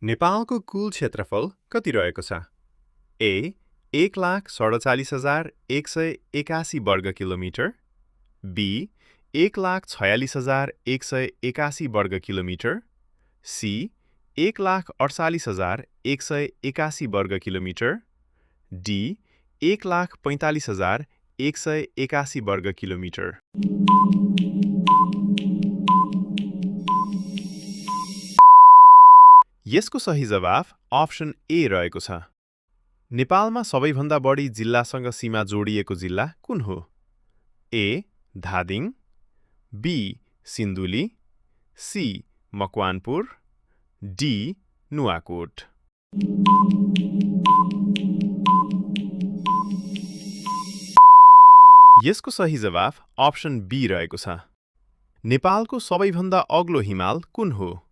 नेपालको कुल क्षेत्रफल कति रहेको छ? ए. 1,47,181 वर्ग किलोमिटर, बी. 1,46,181 वर्ग किलोमिटर, सी. 1,48,181 वर्ग किलोमिटर, डी. 1,45,181 वर्ग किलोमिटर। यसको सही जवाफ अप्सन ए रहेको छ। नेपालमा सबैभन्दा बढी जिल्लासँग सीमा जोडिएको जिल्ला कुन हो? A. Dhading, B. Sindhuli, C. Makwanpur, D. Nuwakot. यसको सही जवाफ अप्सन बी रहेको छ। नेपालको सबैभन्दा अग्लो हिमाल कुन हो?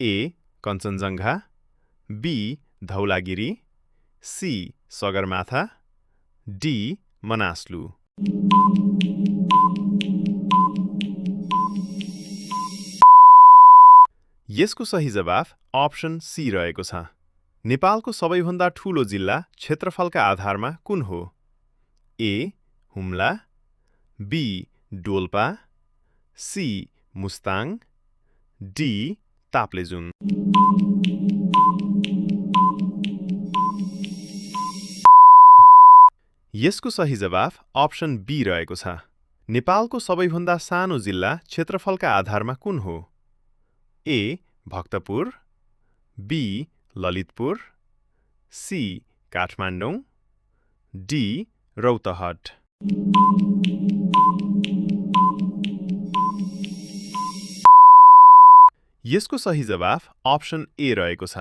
A. Kanchenjunga, B. Dhaulagiri, C. Sagarmatha, D. Manaslu. यसको सही जवाफ अप्सन सी रहेको छ। नेपालको सबैभन्दा ठूलो जिल्ला क्षेत्रफलका आधारमा कुन हो? A. Humla, B. Dolpa, C. Mustang, D. Taplejung. यसको सही जवाफ अप्सन बी रहेको छ। नेपालको सबैभन्दा सानो जिल्ला क्षेत्रफलका आधारमा कुन हो? A. Bhaktapur, B. Lalitpur, C. Kathmandu, D. Rautahat. यसको सही जवाफ अप्सन ए रहेको छ।